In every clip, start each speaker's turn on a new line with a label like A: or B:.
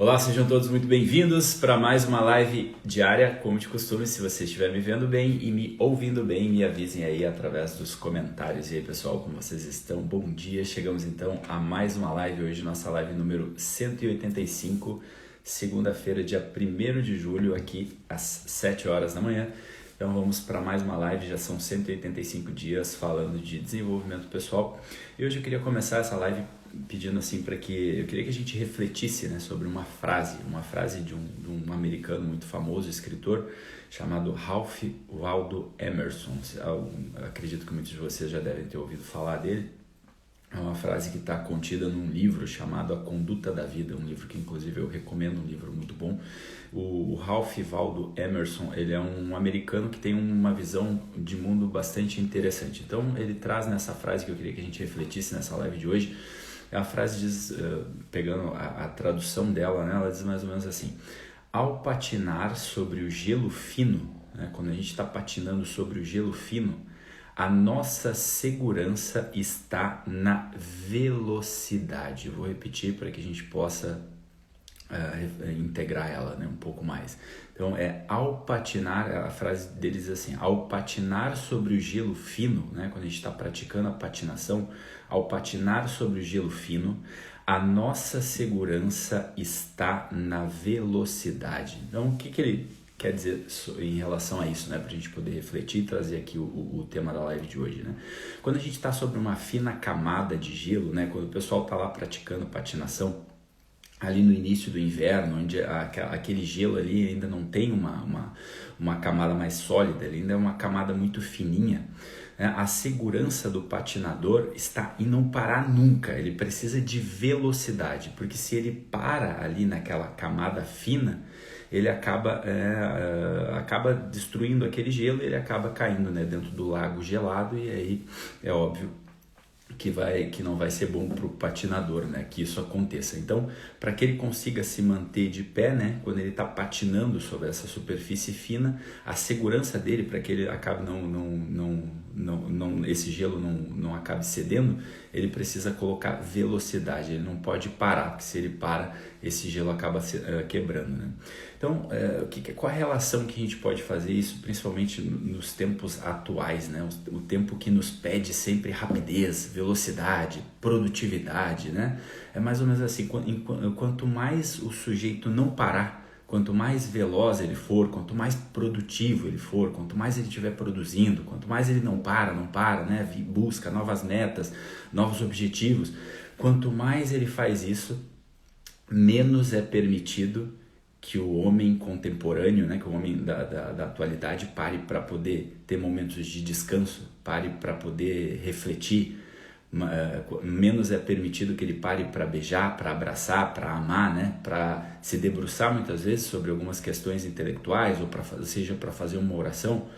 A: Olá, sejam todos muito bem-vindos para mais uma live diária, como de costume. Se você estiver me vendo bem e me ouvindo bem, me avisem aí através dos comentários. E aí, pessoal, como vocês estão? Bom dia! Chegamos então a mais uma live, hoje nossa live número 185, segunda-feira, dia 1º de julho, aqui às 7 horas da manhã. Então vamos para mais uma live, já são 185 dias falando de desenvolvimento pessoal. E hoje eu queria começar essa live pedindo assim para que eu queria que a gente refletisse, né, sobre uma frase de um americano muito famoso, escritor, chamado Ralph Waldo Emerson. Eu acredito que muitos de vocês já devem ter ouvido falar dele. É uma frase que está contida num livro chamado A Conduta da Vida, um livro que inclusive eu recomendo, um livro muito bom. O Ralph Waldo Emerson, ele é um americano que tem uma visão de mundo bastante interessante. Então ele traz nessa frase que eu queria que a gente refletisse nessa live de hoje. A frase diz, pegando a tradução dela, né, ela diz mais ou menos assim: ao patinar sobre o gelo fino, né, quando a gente está patinando sobre o gelo fino, a nossa segurança está na velocidade. Eu vou repetir para que a gente possa integrar ela, né, um pouco mais. Então ao patinar, a frase deles diz assim: ao patinar sobre o gelo fino, né, quando a gente está praticando a patinação, ao patinar sobre o gelo fino, a nossa segurança está na velocidade. Então o que ele quer dizer em relação a isso, né, para a gente poder refletir e trazer aqui o tema da live de hoje, né? Quando a gente está sobre uma fina camada de gelo, né, quando o pessoal está lá praticando patinação, ali no início do inverno, onde aquele gelo ali ainda não tem uma camada mais sólida, ele ainda é uma camada muito fininha, né? A segurança do patinador está em não parar nunca, ele precisa de velocidade, porque se ele para ali naquela camada fina, ele acaba destruindo aquele gelo, ele acaba caindo, né, dentro do lago gelado, e aí é óbvio que não vai ser bom para o patinador, né, que isso aconteça. Então, para que ele consiga se manter de pé, né, quando ele está patinando sobre essa superfície fina, a segurança dele, para que ele acabe esse gelo não acabe cedendo, ele precisa colocar velocidade, ele não pode parar, porque se ele para, esse gelo acaba quebrando, né? Então, qual a relação que a gente pode fazer isso, principalmente nos tempos atuais, né? O tempo que nos pede sempre rapidez, velocidade, produtividade, né? É mais ou menos assim, quanto mais o sujeito não parar, quanto mais veloz ele for, quanto mais produtivo ele for, quanto mais ele estiver produzindo, quanto mais ele não para, né? Busca novas metas, novos objetivos, quanto mais ele faz isso, menos é permitido que o homem contemporâneo, né, que o homem da atualidade pare para poder ter momentos de descanso, pare para poder refletir, menos é permitido que ele pare para beijar, para abraçar, para amar, né, para se debruçar muitas vezes sobre algumas questões intelectuais, ou seja para fazer uma oração.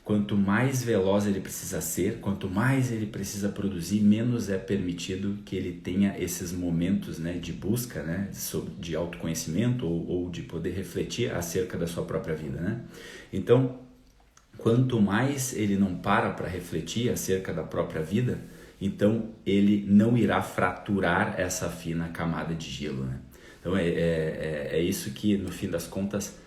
A: Quanto mais veloz ele precisa ser, quanto mais ele precisa produzir, menos é permitido que ele tenha esses momentos, né, de busca, né, de autoconhecimento ou de poder refletir acerca da sua própria vida, né? Então, quanto mais ele não para refletir acerca da própria vida, então ele não irá fraturar essa fina camada de gelo, né? Então é isso que, no fim das contas,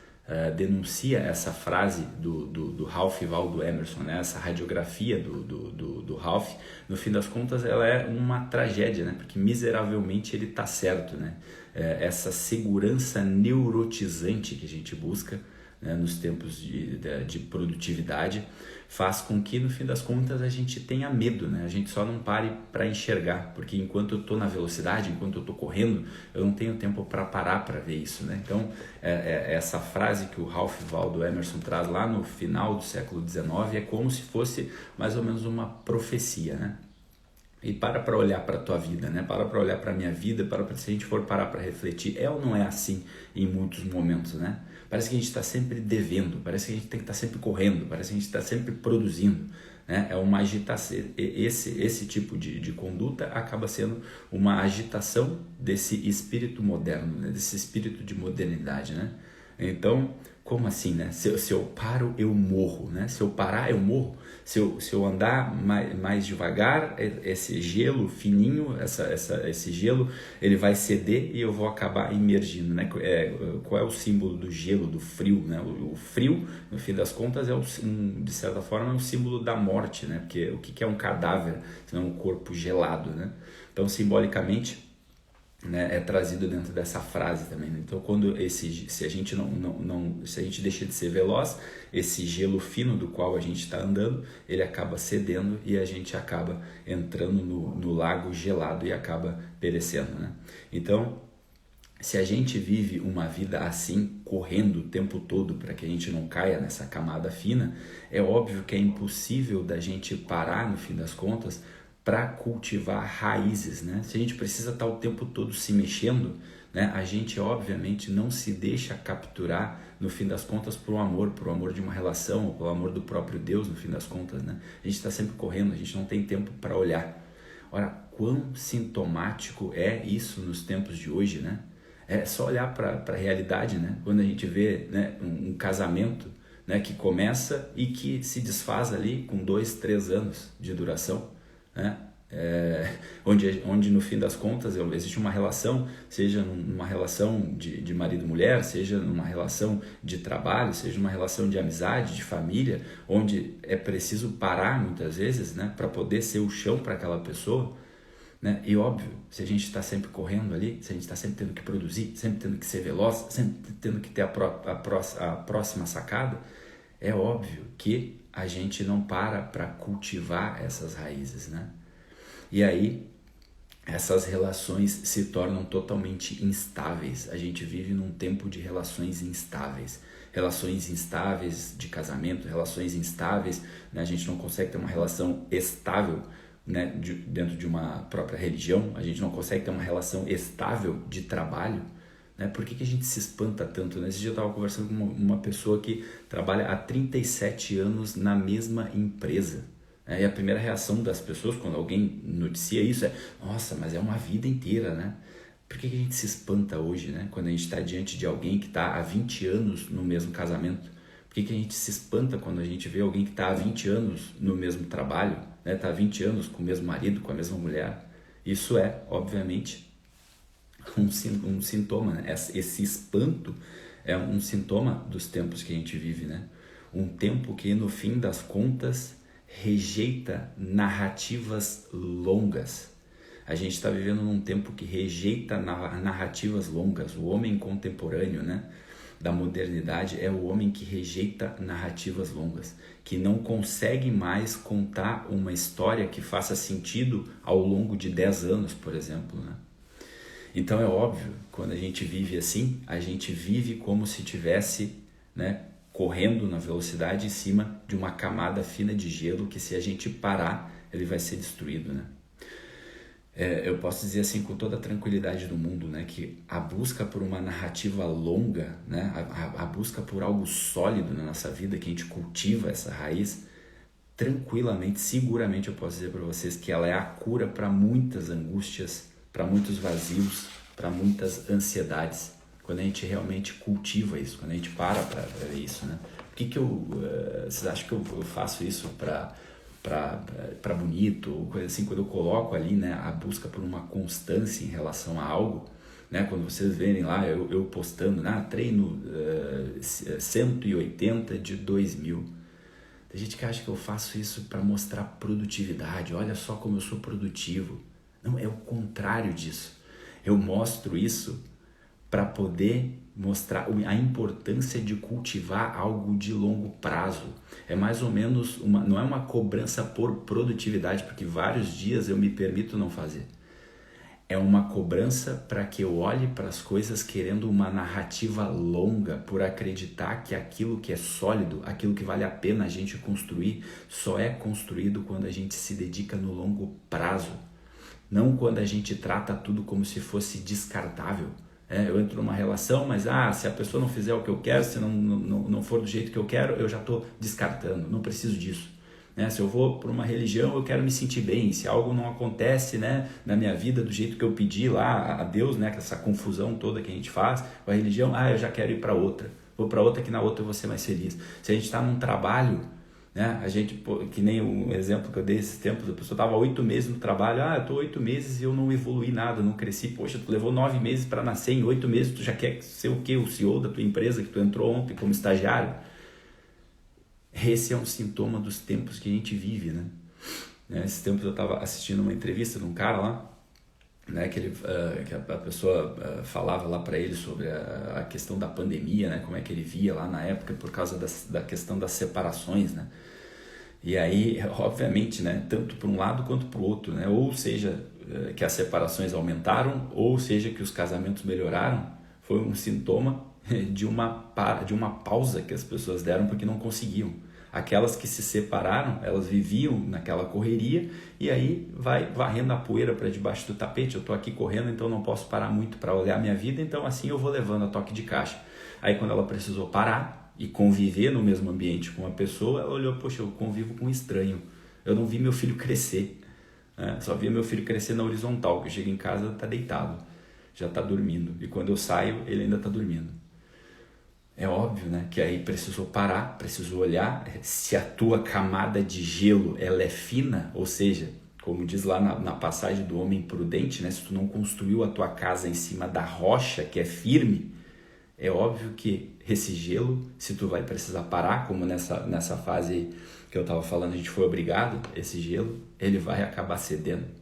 A: denuncia essa frase do Ralph Waldo Emerson, né? Essa radiografia do Ralph. No fim das contas, ela é uma tragédia, né? Porque miseravelmente ele está certo, né? Essa segurança neurotizante que a gente busca, né, nos tempos de produtividade, faz com que, no fim das contas, a gente tenha medo, né? A gente só não pare para enxergar, porque enquanto eu estou na velocidade, enquanto eu estou correndo, eu não tenho tempo para parar para ver isso, né? Então, essa frase que o Ralph Waldo Emerson traz lá no final do século XIX é como se fosse mais ou menos uma profecia, né? E para olhar para a tua vida, né? Para olhar para a minha vida, se a gente for parar para refletir, é ou não é assim em muitos momentos, né? Parece que a gente está sempre devendo, parece que a gente tem que estar sempre correndo, parece que a gente está sempre produzindo, né? É uma agitação, esse tipo de conduta acaba sendo uma agitação desse espírito moderno, né? Desse espírito de modernidade, né? Então, como assim, né? Se eu paro, eu morro, né? Se eu parar, eu morro. Se eu andar mais devagar, esse gelo fininho, esse gelo, ele vai ceder e eu vou acabar imergindo, né? Qual é o símbolo do gelo, do frio, né? O frio, no fim das contas, de certa forma, é um símbolo da morte, né? Porque o que é um cadáver, se não um corpo gelado, né? Então, simbolicamente, né, é trazido dentro dessa frase também, né? Então, se a gente se a gente deixa de ser veloz, esse gelo fino do qual a gente está andando, ele acaba cedendo e a gente acaba entrando no lago gelado e acaba perecendo, né? Então, se a gente vive uma vida assim, correndo o tempo todo para que a gente não caia nessa camada fina, é óbvio que é impossível da gente parar, no fim das contas, para cultivar raízes, né? Se a gente precisa estar o tempo todo se mexendo, né? A gente obviamente não se deixa capturar, no fim das contas, por amor de uma relação, ou pelo amor do próprio Deus, no fim das contas, né? A gente está sempre correndo, a gente não tem tempo para olhar. Ora, quão sintomático é isso nos tempos de hoje, né? É só olhar para a realidade, né? Quando a gente vê, né, um casamento, né, que começa e que se desfaz ali com 2, 3 anos de duração, né? Onde no fim das contas existe uma relação, seja numa relação de marido e mulher, seja numa relação de trabalho, seja numa relação de amizade, de família, onde é preciso parar muitas vezes, né, para poder ser o chão para aquela pessoa, né? E óbvio, se a gente está sempre correndo ali, se a gente está sempre tendo que produzir, sempre tendo que ser veloz, sempre tendo que ter a próxima sacada, é óbvio que a gente não para cultivar essas raízes, né? E aí essas relações se tornam totalmente instáveis. A gente vive num tempo de relações instáveis de casamento, relações instáveis, né? A gente não consegue ter uma relação estável, né, dentro de uma própria religião. A gente não consegue ter uma relação estável de trabalho, né? Por que a gente se espanta tanto, né? Esse dia eu estava conversando com uma pessoa que trabalha há 37 anos na mesma empresa, né? E a primeira reação das pessoas quando alguém noticia isso é: nossa, mas é uma vida inteira, né? Por que a gente se espanta hoje, né? Quando a gente está diante de alguém que está há 20 anos no mesmo casamento? Por que a gente se espanta quando a gente vê alguém que está há 20 anos no mesmo trabalho, né? Está há 20 anos com o mesmo marido, com a mesma mulher? Isso é, obviamente, um sintoma, né? Esse espanto é um sintoma dos tempos que a gente vive, né? Um tempo que, no fim das contas, rejeita narrativas longas. A gente está vivendo num tempo que rejeita narrativas longas. O homem contemporâneo, né, da modernidade é o homem que rejeita narrativas longas, que não consegue mais contar uma história que faça sentido ao longo de 10 anos, por exemplo, né? Então é óbvio, quando a gente vive assim, a gente vive como se tivesse, né, correndo na velocidade em cima de uma camada fina de gelo que, se a gente parar, ele vai ser destruído, né? Eu posso dizer assim com toda a tranquilidade do mundo, né, que a busca por uma narrativa longa, né, a busca por algo sólido na nossa vida, que a gente cultiva essa raiz, tranquilamente, seguramente eu posso dizer para vocês que ela é a cura para muitas angústias, para muitos vazios, para muitas ansiedades, quando a gente realmente cultiva isso, quando a gente para ver isso, né? Por que vocês acham que eu faço isso para bonito, ou coisa assim? Quando eu coloco ali, né, a busca por uma constância em relação a algo, né, quando vocês verem lá eu postando, treino 180 de 2000, tem gente que acha que eu faço isso para mostrar produtividade, olha só como eu sou produtivo. Não, é o contrário disso. Eu mostro isso para poder mostrar a importância de cultivar algo de longo prazo. É mais ou menos não é uma cobrança por produtividade, porque vários dias eu me permito não fazer. É uma cobrança para que eu olhe para as coisas querendo uma narrativa longa, por acreditar que aquilo que é sólido, aquilo que vale a pena a gente construir, só é construído quando a gente se dedica no longo prazo. Não quando a gente trata tudo como se fosse descartável. Eu entro numa relação, mas se a pessoa não fizer o que eu quero, se não for do jeito que eu quero, eu já estou descartando, não preciso disso. Se eu vou para uma religião, eu quero me sentir bem. Se algo não acontece, né, na minha vida do jeito que eu pedi lá a Deus, né, essa confusão toda que a gente faz com a religião, eu já quero ir para outra. vou para outra que na outra eu vou ser mais feliz. Se a gente está num trabalho, né, a gente, que nem o exemplo que eu dei esses tempos, a pessoa estava 8 meses no trabalho, eu estou 8 meses e eu não evoluí nada, não cresci. Poxa, tu levou 9 meses para nascer, em 8 meses tu já quer ser o quê? O CEO da tua empresa que tu entrou ontem como estagiário? Esse é um sintoma dos tempos que a gente vive, né? Esses tempos eu estava assistindo uma entrevista de um cara lá, né, que a pessoa falava lá para ele sobre a questão da pandemia, né, como é que ele via lá na época por causa da questão das separações, né? E aí, obviamente, né, tanto para um lado quanto para o outro, né, ou seja, que as separações aumentaram, ou seja, que os casamentos melhoraram, foi um sintoma de uma pausa que as pessoas deram porque não conseguiam. Aquelas que se separaram, elas viviam naquela correria e aí vai varrendo a poeira para debaixo do tapete. Eu estou aqui correndo, então não posso parar muito para olhar a minha vida, então assim eu vou levando a toque de caixa. Aí quando ela precisou parar e conviver no mesmo ambiente com uma pessoa, ela olhou, poxa, eu convivo com um estranho. Eu não vi meu filho crescer, né? Só via meu filho crescer na horizontal, que eu chego em casa, está deitado, já está dormindo. E quando eu saio, ele ainda está dormindo. É óbvio, né, que aí precisou parar, precisou olhar se a tua camada de gelo ela é fina, ou seja, como diz lá na passagem do homem prudente, né, se tu não construiu a tua casa em cima da rocha que é firme, é óbvio que esse gelo, se tu vai precisar parar, como nessa fase que eu estava falando, a gente foi obrigado, esse gelo, ele vai acabar cedendo.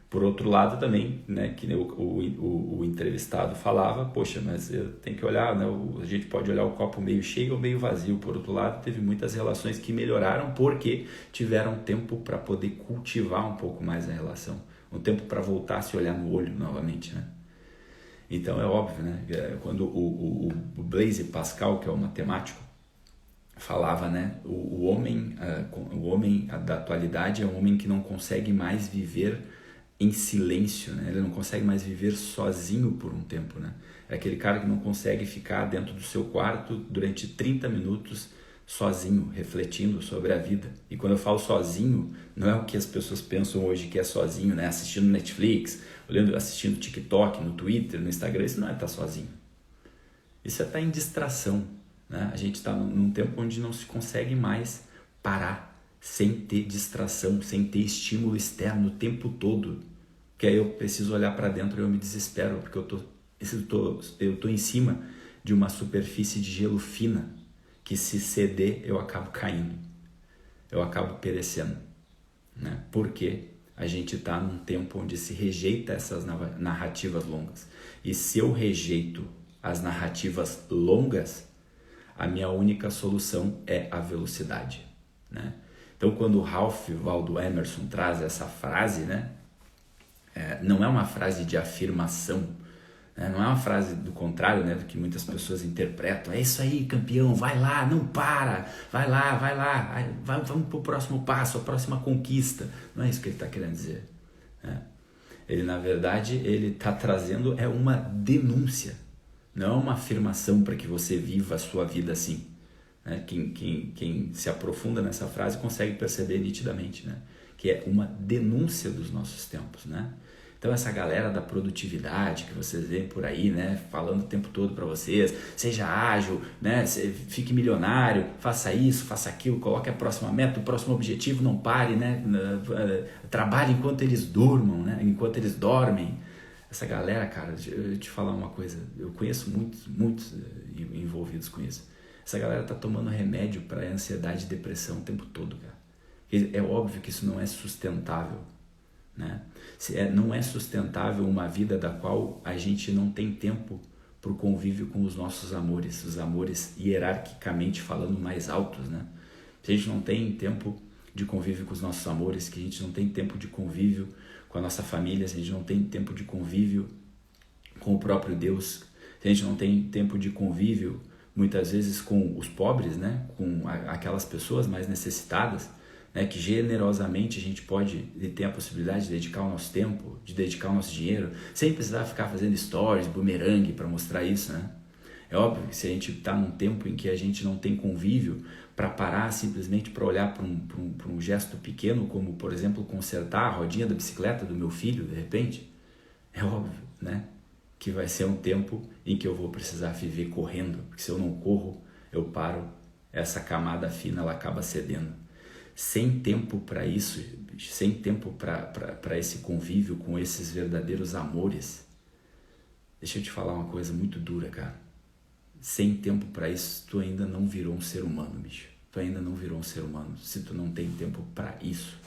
A: Por outro lado também, né, que o entrevistado falava, poxa, mas eu tenho que olhar, né, a gente pode olhar o copo meio cheio ou meio vazio. Por outro lado, teve muitas relações que melhoraram porque tiveram tempo para poder cultivar um pouco mais a relação, um tempo para voltar a se olhar no olho novamente, né? Então é óbvio, né, quando o Blaise Pascal, que é o matemático, falava, né, o homem da atualidade é um homem que não consegue mais viver em silêncio, né? Ele não consegue mais viver sozinho por um tempo, né? É aquele cara que não consegue ficar dentro do seu quarto durante 30 minutos sozinho, refletindo sobre a vida. E quando eu falo sozinho, não é o que as pessoas pensam hoje que é sozinho, né? Assistindo Netflix, assistindo TikTok, no Twitter, no Instagram, isso não é estar sozinho. Isso é estar em distração, né? A gente está num tempo onde não se consegue mais parar sem ter distração, sem ter estímulo externo o tempo todo, que aí eu preciso olhar para dentro e eu me desespero, porque eu tô em cima de uma superfície de gelo fina, que se ceder eu acabo caindo, eu acabo perecendo, né? Porque a gente está num tempo onde se rejeita essas narrativas longas, e se eu rejeito as narrativas longas, a minha única solução é a velocidade, né? Então, quando o Ralph Waldo Emerson traz essa frase, né, não é uma frase de afirmação, né, não é uma frase do contrário, né, do que muitas pessoas interpretam. É isso aí, campeão, vai lá, não para, vai lá, vamos para o próximo passo, a próxima conquista. Não é isso que ele está querendo dizer, né? Ele, na verdade, ele está trazendo uma denúncia, não é uma afirmação para que você viva a sua vida assim. Quem se aprofunda nessa frase consegue perceber nitidamente, né? Que é uma denúncia dos nossos tempos, né? Então essa galera da produtividade que vocês veem por aí, né, falando o tempo todo para vocês, seja ágil, né, fique milionário, faça isso, faça aquilo, coloque a próxima meta, o próximo objetivo, não pare, né, trabalhe enquanto eles durmam, né, enquanto eles dormem. Essa galera, cara, eu te falar uma coisa, eu conheço muitos envolvidos com isso. Essa galera tá tomando remédio para ansiedade e depressão o tempo todo, cara. É óbvio que isso não é sustentável, né? Não é sustentável uma vida da qual a gente não tem tempo para o convívio com os nossos amores, os amores hierarquicamente falando mais altos, né? Se a gente não tem tempo de convívio com os nossos amores, que a gente não tem tempo de convívio com a nossa família, se a gente não tem tempo de convívio com o próprio Deus, se a gente não tem tempo de convívio muitas vezes com os pobres, né? Com aquelas pessoas mais necessitadas, né? Que generosamente a gente pode ter a possibilidade de dedicar o nosso tempo, de dedicar o nosso dinheiro, sem precisar ficar fazendo stories, bumerangue para mostrar isso, né? É óbvio que se a gente está num tempo em que a gente não tem convívio para parar simplesmente para olhar para um gesto pequeno, como por exemplo consertar a rodinha da bicicleta do meu filho de repente, é óbvio, né? que vai ser um tempo em que eu vou precisar viver correndo, porque se eu não corro, eu paro, essa camada fina ela acaba cedendo. Sem tempo para isso, sem tempo para esse convívio com esses verdadeiros amores. Deixa eu te falar uma coisa muito dura, cara. Sem tempo para isso, tu ainda não virou um ser humano, bicho. Tu ainda não virou um ser humano, se tu não tem tempo para isso.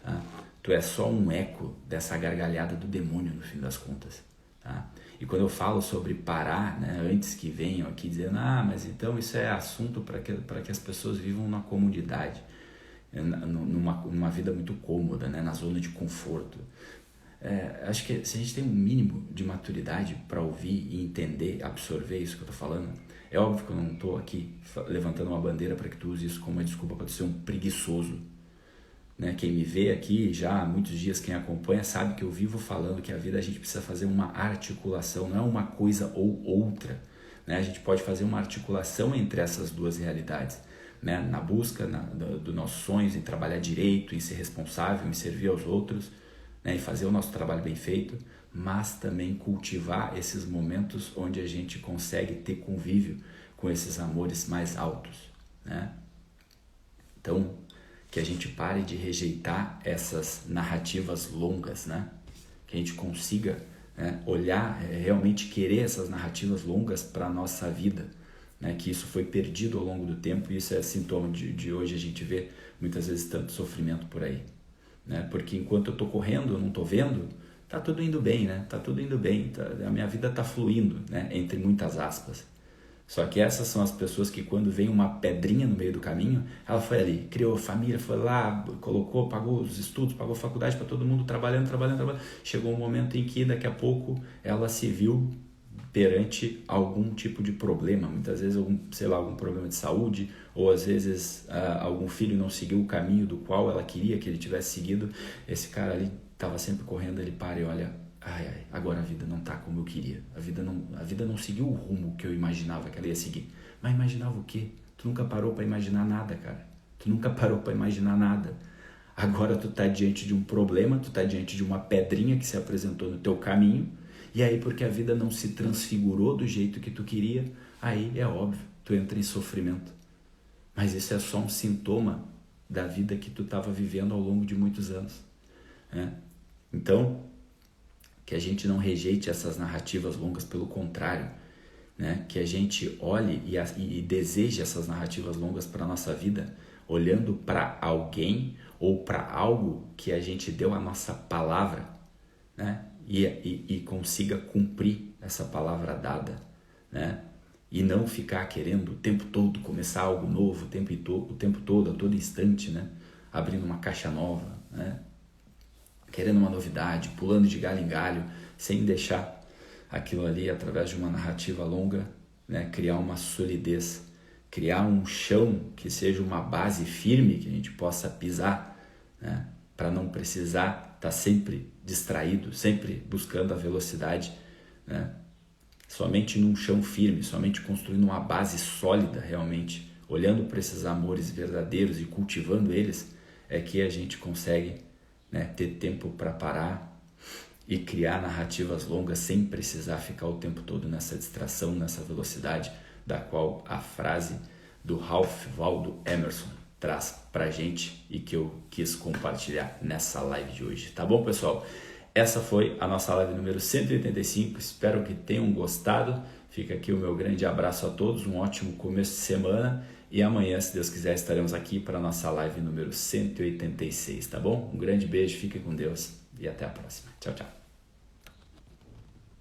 A: Tá? Tu é só um eco dessa gargalhada do demônio, no fim das contas. Tá? E quando eu falo sobre parar, né, antes que venham aqui dizendo, mas então isso é assunto para que as pessoas vivam na comunidade, numa vida muito cômoda, né, na zona de conforto. Acho que se a gente tem um mínimo de maturidade para ouvir e entender, absorver isso que eu estou falando, é óbvio que eu não estou aqui levantando uma bandeira para que tu use isso como uma desculpa para tu ser um preguiçoso. Né? Quem me vê aqui já há muitos dias, quem acompanha, sabe que eu vivo falando que a vida a gente precisa fazer uma articulação, não é uma coisa ou outra. Né? A gente pode fazer uma articulação entre essas duas realidades. Né? Na busca dos nossos sonhos, em trabalhar direito, em ser responsável, em servir aos outros, né? Em fazer o nosso trabalho bem feito, mas também cultivar esses momentos onde a gente consegue ter convívio com esses amores mais altos. Né? Então, que a gente pare de rejeitar essas narrativas longas, né? Que a gente consiga, né, olhar, realmente querer essas narrativas longas para a nossa vida, né? Que isso foi perdido ao longo do tempo e isso é sintoma de hoje a gente vê muitas vezes tanto sofrimento por aí. Né? Porque enquanto eu estou correndo, eu não estou vendo, tá tudo indo bem, né? Tá tudo indo bem, a minha vida tá fluindo, né? Entre muitas aspas. Só que essas são as pessoas que quando vem uma pedrinha no meio do caminho, ela foi ali, criou família, foi lá, colocou, pagou os estudos, pagou faculdade para todo mundo, trabalhando. Chegou um momento em que daqui a pouco ela se viu perante algum tipo de problema, muitas vezes algum problema de saúde, ou às vezes algum filho não seguiu o caminho do qual ela queria que ele tivesse seguido. Esse cara ali estava sempre correndo, ele para e olha, agora a vida não está como eu queria, a vida não seguiu o rumo que eu imaginava que ela ia seguir. Mas imaginava o quê? Tu nunca parou para imaginar nada, cara. Tu nunca parou para imaginar nada. Agora tu tá diante de um problema, tu tá diante de uma pedrinha que se apresentou no teu caminho. E aí, porque a vida não se transfigurou do jeito que tu queria, aí é óbvio, tu entra em sofrimento. Mas isso é só um sintoma da vida que tu estava vivendo ao longo de muitos anos. Né? Então, que a gente não rejeite essas narrativas longas, pelo contrário, né? Que a gente olhe e deseje essas narrativas longas para a nossa vida, olhando para alguém ou para algo que a gente deu a nossa palavra, né? E consiga cumprir essa palavra dada, né? E não ficar querendo o tempo todo começar algo novo, o tempo todo, a todo instante, né? Abrindo uma caixa nova, né? Querendo uma novidade, pulando de galho em galho, sem deixar aquilo ali, através de uma narrativa longa, né? Criar uma solidez, criar um chão que seja uma base firme que a gente possa pisar, né? Para não precisar estar sempre distraído, sempre buscando a velocidade, né? Somente num chão firme, somente construindo uma base sólida realmente, olhando para esses amores verdadeiros e cultivando eles, é que a gente consegue, né, ter tempo para parar e criar narrativas longas sem precisar ficar o tempo todo nessa distração, nessa velocidade da qual a frase do Ralph Waldo Emerson traz pra gente e que eu quis compartilhar nessa live de hoje. Tá bom, pessoal? Essa foi a nossa live número 185, espero que tenham gostado. Fica aqui o meu grande abraço a todos, um ótimo começo de semana e amanhã, se Deus quiser, estaremos aqui para a nossa live número 186, tá bom? Um grande beijo, fiquem com Deus e até a próxima. Tchau, tchau.